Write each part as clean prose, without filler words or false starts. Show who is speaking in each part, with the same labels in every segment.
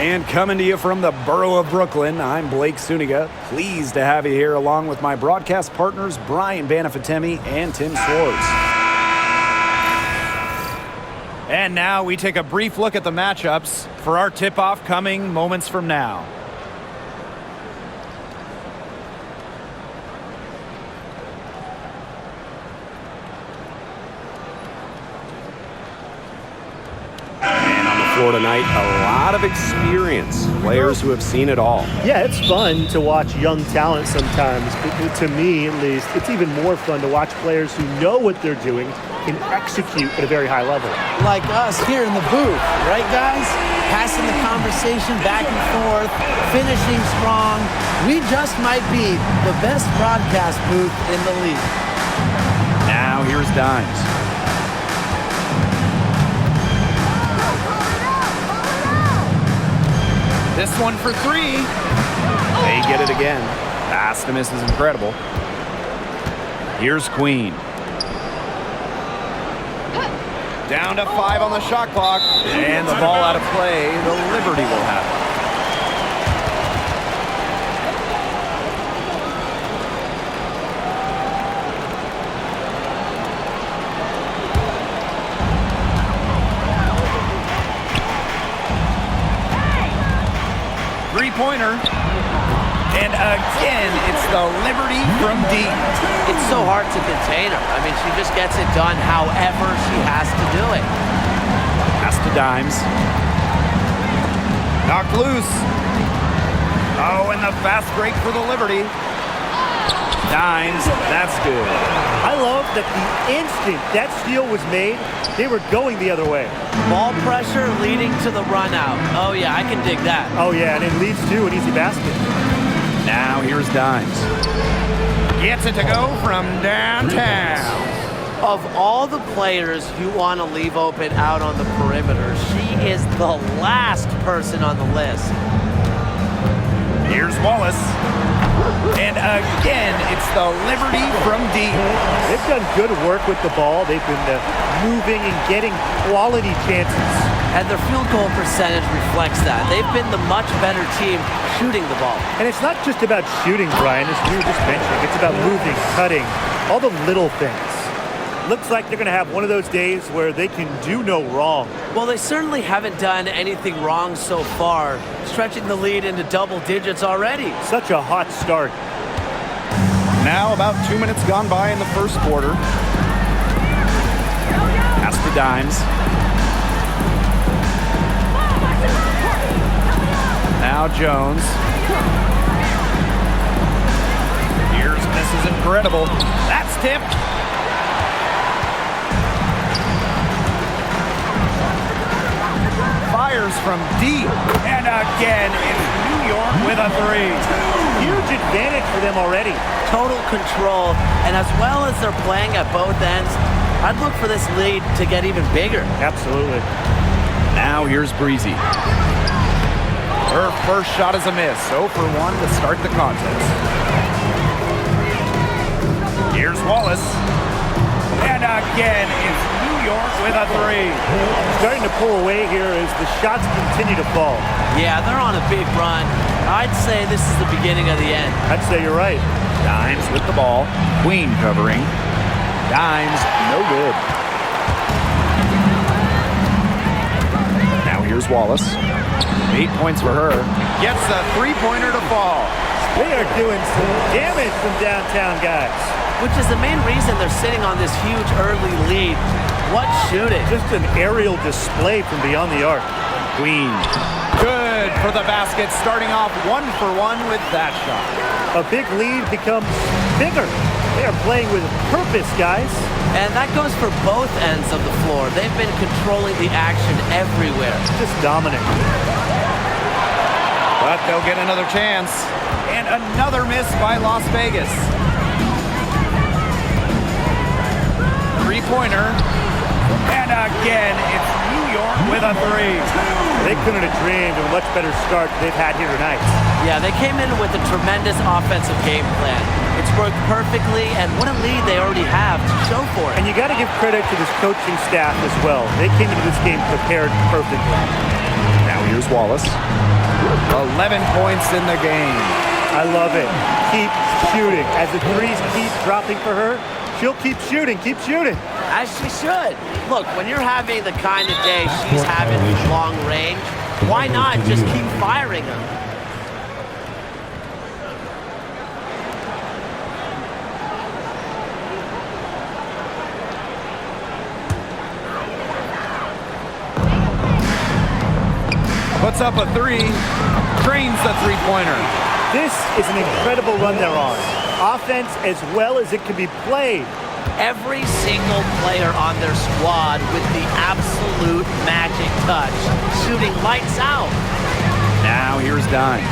Speaker 1: And coming to you from the borough of Brooklyn, I'm Blake Suniga. Pleased to have you here along with my broadcast partners, Brian Banafatemi and Tim Swartz. And now we take a brief look at the matchups for our tip-off coming moments from now.
Speaker 2: Tonight, a lot of experience, players who have seen it all.
Speaker 3: Yeah, it's fun to watch young talent sometimes, but to me at least, it's even more fun to watch players who know what they're doing and execute at a very high level.
Speaker 4: Like us here in the booth, right guys? Passing the conversation back and forth, finishing strong. We just might be the best broadcast booth in the league.
Speaker 1: Now here's Dimes. This one for three. They get it again. Pass to miss is incredible. Here's Queen. Down to 5 on the shot clock. And the ball out of play. The Liberty will have it. Three-pointer. And again, it's the Liberty from deep.
Speaker 4: It's so hard to contain her. I mean, she just gets it done however she has to do it.
Speaker 1: Pass to Dimes. Knocked loose. Oh, and the fast break for the Liberty. Dimes, that's good.
Speaker 3: I love that the instant that steal was made, they were going the other way.
Speaker 4: Ball pressure leading to the run out. Oh yeah, I can dig that.
Speaker 3: Oh yeah, and it leads to an easy basket.
Speaker 1: Now here's Dimes. Gets it to go from downtown.
Speaker 4: Of all the players you want to leave open out on the perimeter, she is the last person on the list.
Speaker 1: Here's Wallace. And again, it's the Liberty from deep.
Speaker 3: They've done good work with the ball. They've been moving and getting quality chances.
Speaker 4: And their field goal percentage reflects that. They've been the much better team shooting the ball.
Speaker 3: And it's not just about shooting, Brian, as we were just mentioning. It's about moving, cutting, all the little things. Looks like they're going to have one of those days where they can do no wrong.
Speaker 4: Well, they certainly haven't done anything wrong so far, stretching the lead into double digits already.
Speaker 3: Such a hot start.
Speaker 1: Now about 2 minutes gone by in the first quarter. Pass to Dimes. Now Jones. Here's misses incredible. That's tipped. Fires from deep. And again, it's New York with a three.
Speaker 3: Huge advantage for them already.
Speaker 4: Total control, and as well as they're playing at both ends, I'd look for this lead to get even bigger.
Speaker 3: Absolutely.
Speaker 1: Now here's Breezy. Her first shot is a miss. 0 for 1 to start the contest. Here's Wallace. And again, it's New York with a three.
Speaker 3: Starting to pull away here as the shots continue to fall.
Speaker 4: Yeah, they're on a big run. I'd say this is the beginning of the end.
Speaker 3: I'd say you're right.
Speaker 1: Dimes with the ball. Queen covering. Dimes, no good. Now here's Wallace. 8 points for her. Gets a three-pointer to fall.
Speaker 3: They are doing some damage from downtown, guys.
Speaker 4: Which is the main reason they're sitting on this huge early lead. What shooting?
Speaker 3: Just an aerial display from beyond the arc.
Speaker 1: Queen. Good for the basket, starting off 1 for 1 with that shot.
Speaker 3: A big lead becomes bigger. They are playing with purpose, guys.
Speaker 4: And that goes for both ends of the floor. They've been controlling the action everywhere.
Speaker 3: Just dominant.
Speaker 1: But they'll get another chance. And another miss by Las Vegas. Three-pointer. And again, it's New York with a three.
Speaker 3: They couldn't have dreamed of a much better start they've had here tonight.
Speaker 4: Yeah, they came in with a tremendous offensive game plan. It's worked perfectly, and what a lead they already have to show for it.
Speaker 3: And you got to give credit to this coaching staff as well. They came into this game prepared perfectly.
Speaker 1: Now Now here's Wallace. 11 points in the game.
Speaker 3: I love it. Keep shooting. As the threes keep dropping for her, she'll keep shooting,
Speaker 4: As she should. Look, when you're having the kind of day she's having from long range, why not just keep firing them?
Speaker 1: Puts up a three, drains the three-pointer.
Speaker 3: This is an incredible run they're on. Offense as well as it can be played.
Speaker 4: Every single player on their squad with the absolute magic touch, shooting lights out.
Speaker 1: Now here's Dimes.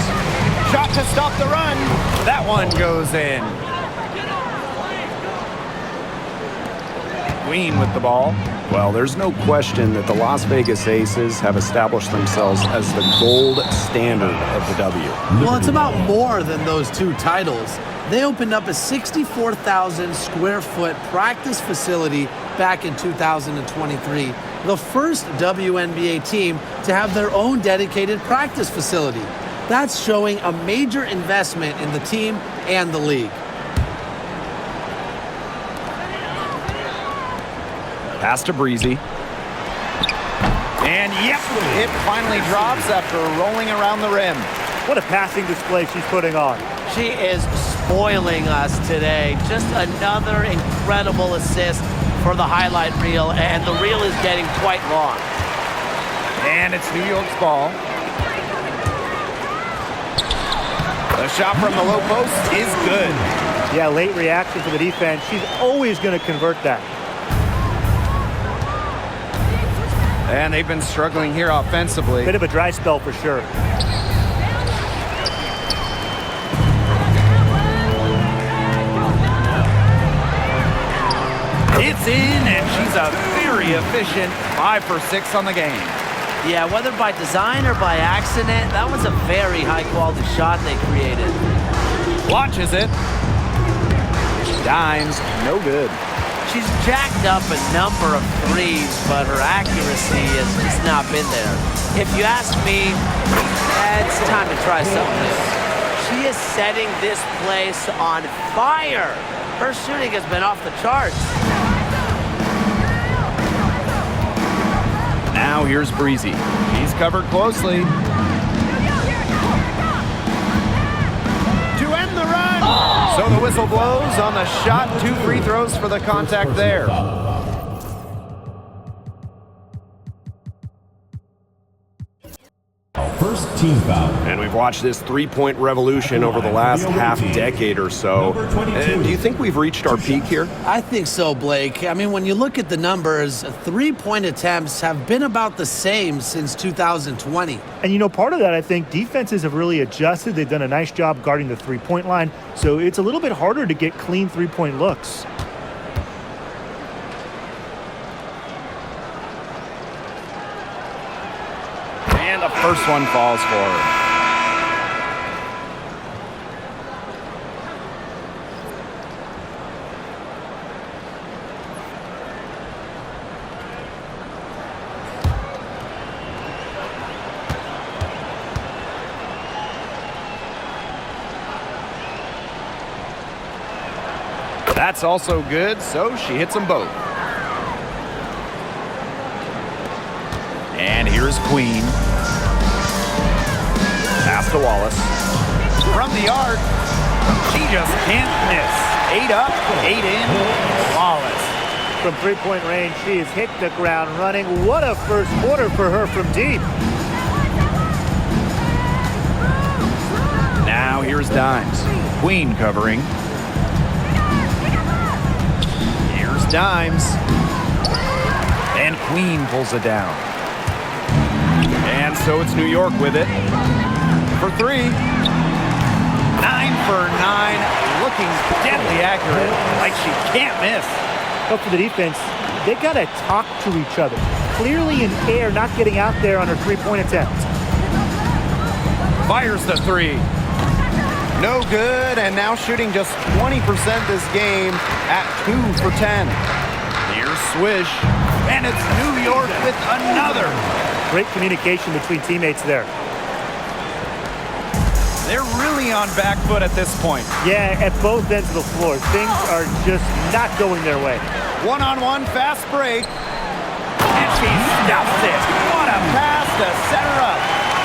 Speaker 1: Shot to stop the run. That one goes in. Queen with the ball. Well, there's no question that the Las Vegas Aces have established themselves as the gold standard of the W.
Speaker 4: Well, it's about more than those two titles. They opened up a 64,000 square foot practice facility back in 2023. The first WNBA team to have their own dedicated practice facility. That's showing a major investment in the team and the league.
Speaker 1: Pass to Breezy. And yep, it finally drops after rolling around the rim.
Speaker 3: What a passing display she's putting on.
Speaker 4: She is spoiling us today. Just another incredible assist for the highlight reel, and the reel is getting quite long.
Speaker 1: And it's New York's ball. The shot from the low post is good.
Speaker 3: Yeah, late reaction for the defense. She's always going to convert that.
Speaker 1: And they've been struggling here offensively.
Speaker 3: Bit of a dry spell for sure.
Speaker 1: It's in, and she's a very efficient 5 for 6 on the game.
Speaker 4: Yeah, whether by design or by accident, that was a very high-quality shot they created.
Speaker 1: Launches it. Dimes, no good.
Speaker 4: She's jacked up a number of threes, but her accuracy has just not been there. If you ask me, it's time to try something new. She is setting this place on fire. Her shooting has been off the charts.
Speaker 1: Now here's Breezy. He's covered closely. To end the run. So the whistle blows on the shot. 2 free throws for the contact there.
Speaker 5: First team foul.
Speaker 2: And we've watched this three-point revolution over the last half-decade or so. Do you think we've reached our peak here?
Speaker 4: I think so, Blake. I mean, when you look at the numbers, three-point attempts have been about the same since 2020.
Speaker 3: And you know, part of that, I think, defenses have really adjusted. They've done a nice job guarding the three-point line, so it's a little bit harder to get clean three-point looks.
Speaker 1: And the first one falls for her. That's also good, so she hits them both. And here's Queen. Pass to Wallace. From the arc, she just can't miss. 8 up, 8 in. Wallace.
Speaker 3: From three-point range, she has hit the ground running. What a first quarter for her from deep.
Speaker 1: Now here's Dimes. Queen covering. Here's Dimes. And Queen pulls it down. And so it's New York with it. For 3. 9 for 9. Looking deadly accurate. Like she can't miss.
Speaker 3: But for the defense, they got to talk to each other. Clearly in air, not getting out there on her three-point attempt.
Speaker 1: Fires the 3. No good, and now shooting just 20% this game at 2 for 10. Here's Swish, and it's New York with another.
Speaker 3: Great communication between teammates there.
Speaker 1: They're really on back foot at this point.
Speaker 3: Yeah, at both ends of the floor. Things are just not going their way.
Speaker 1: One-on-one fast break. And she stuffs it. What a pass to set her up.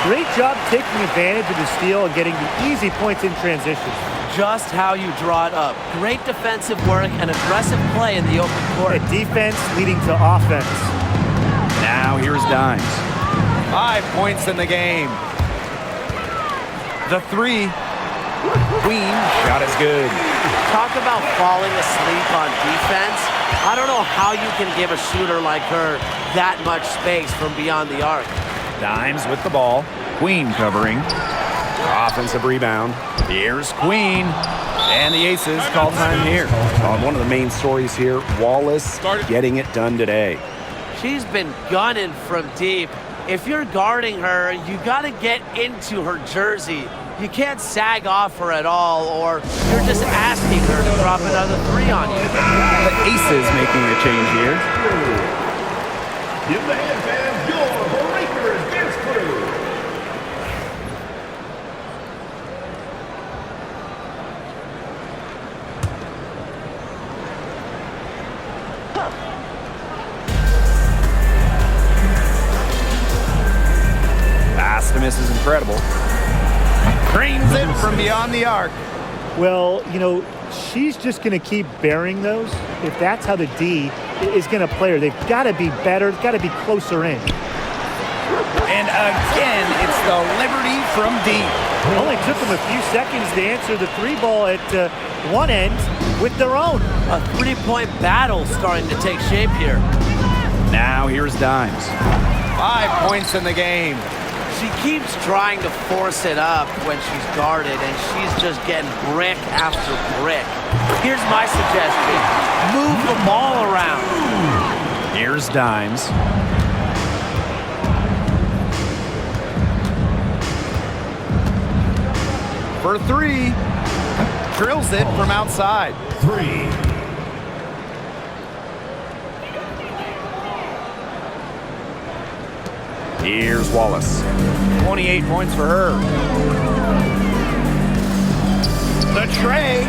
Speaker 3: Great job taking advantage of the steal and getting the easy points in transition.
Speaker 4: Just how you draw it up. Great defensive work and aggressive play in the open court.
Speaker 3: Defense leading to offense.
Speaker 1: Now here's Dimes. 5 points in the game. The three. Queen shot is good.
Speaker 5: Talk about falling asleep on defense. I don't know how you can give a shooter like her that much space from beyond the arc.
Speaker 1: Dimes with the ball. Queen covering.
Speaker 2: Offensive rebound.
Speaker 1: Here's Queen. And the Aces call time here.
Speaker 2: One of the main stories here, Wallace getting it done today.
Speaker 5: She's been gunning from deep. If you're guarding her, you got to get into her jersey. You can't sag off her at all, or you're just asking her to drop another three on you.
Speaker 1: The Aces making a change here.
Speaker 6: Give the headband your Breakers dance crew.
Speaker 1: Pass to miss is incredible. Drains it from beyond the arc.
Speaker 3: Well, you know, she's just going to keep bearing those. If that's how the D is going to play her, they've got to be better, got to be closer in.
Speaker 1: And again, it's the Liberty from deep.
Speaker 3: Only took them a few seconds to answer the three ball at one end with their own.
Speaker 5: A three-point battle starting to take shape here.
Speaker 1: Now here's Dimes. 5 points in the game.
Speaker 5: She keeps trying to force it up when she's guarded, and she's just getting brick after brick. Here's my suggestion. Move the ball around.
Speaker 1: Here's Dimes. For three. Drills it from outside.
Speaker 6: 3.
Speaker 1: Here's Wallace. 28 points for her. The tray.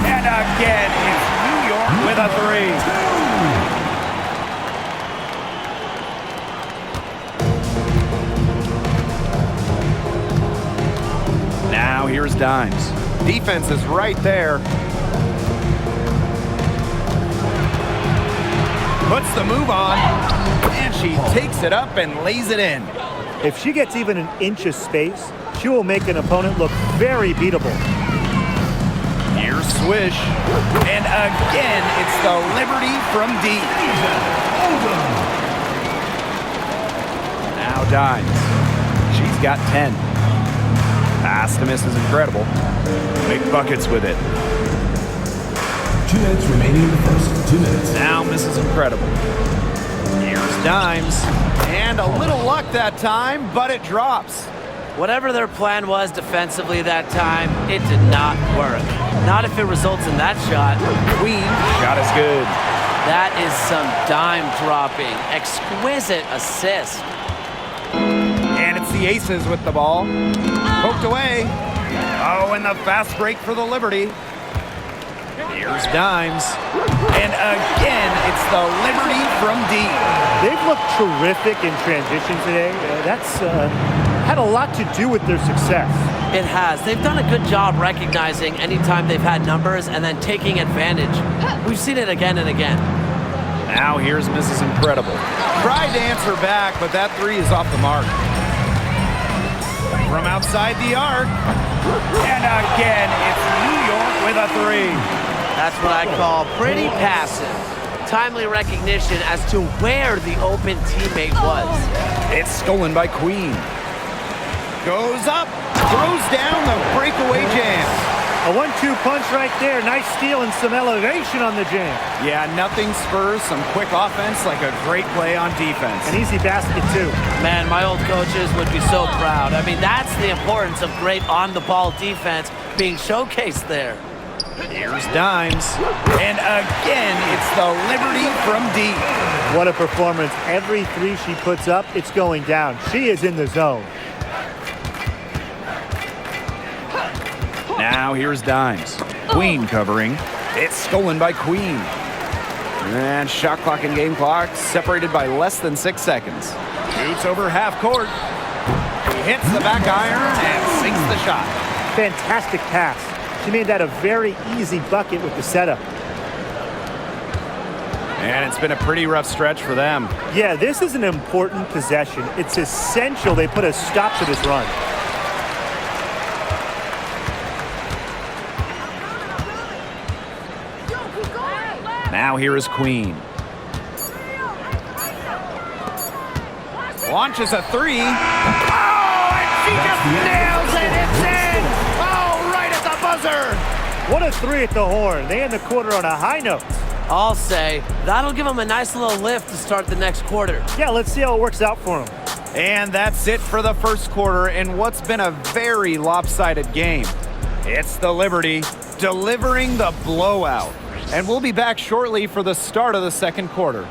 Speaker 1: And again, it's New York with a three. Now here's Dimes. Defense is right there. Puts the move on. And she takes it up and lays it in.
Speaker 3: If she gets even an inch of space, she will make an opponent look very beatable.
Speaker 1: Here's Swish. And again, it's the Liberty from deep. Now Dimes. She's got 10. Pass to miss is incredible. Make buckets with it.
Speaker 6: 2 minutes remaining in the first. 2 minutes.
Speaker 1: Now misses incredible. Here's Dimes. And a little luck that time, but it drops.
Speaker 5: Whatever their plan was defensively that time, it did not work. Not if it results in that shot.
Speaker 1: Queen shot is good.
Speaker 5: That is some dime dropping. Exquisite assist.
Speaker 1: And it's the Aces with the ball. Poked away. Oh, and the fast break for the Liberty. Here's Dimes. And again, it's the Liberty from deep.
Speaker 3: They've looked terrific in transition today. That's had a lot to do with their success.
Speaker 5: It has. They've done a good job recognizing anytime they've had numbers and then taking advantage. We've seen it again and again.
Speaker 1: Now here's Mrs. Incredible. Tried to answer back, but that three is off the mark. From outside the arc. And again, it's New York with a three.
Speaker 5: That's what I call pretty passive. Timely recognition as to where the open teammate was.
Speaker 1: It's stolen by Queen. Goes up, throws down the breakaway jam.
Speaker 3: A 1-2 punch right there. Nice steal and some elevation on the jam.
Speaker 1: Yeah, nothing spurs some quick offense like a great play on defense.
Speaker 3: An easy basket, too.
Speaker 5: Man, my old coaches would be so proud. I mean, that's the importance of great on-the-ball defense being showcased there.
Speaker 1: Here's Dimes. And again, it's the Liberty from deep.
Speaker 3: What a performance. Every three she puts up, it's going down. She is in the zone.
Speaker 1: Now here's Dimes. Queen covering. It's stolen by Queen. And shot clock and game clock separated by less than 6 seconds. Shoots over half court. Hits the back iron and sinks the shot.
Speaker 3: Fantastic pass. She made that a very easy bucket with the setup.
Speaker 1: And it's been a pretty rough stretch for them.
Speaker 3: Yeah, this is an important possession. It's essential they put a stop to this run.
Speaker 1: Now here is Queen. Launches a three. Oh, and she just nails it. It's in. Oh, right at the buzzer.
Speaker 3: What a three at the horn. They end the quarter on a high note.
Speaker 5: I'll say that'll give them a nice little lift to start the next quarter.
Speaker 3: Yeah, let's see how it works out for them.
Speaker 1: And that's it for the first quarter in what's been a very lopsided game. It's the Liberty delivering the blowout. And we'll be back shortly for the start of the second quarter.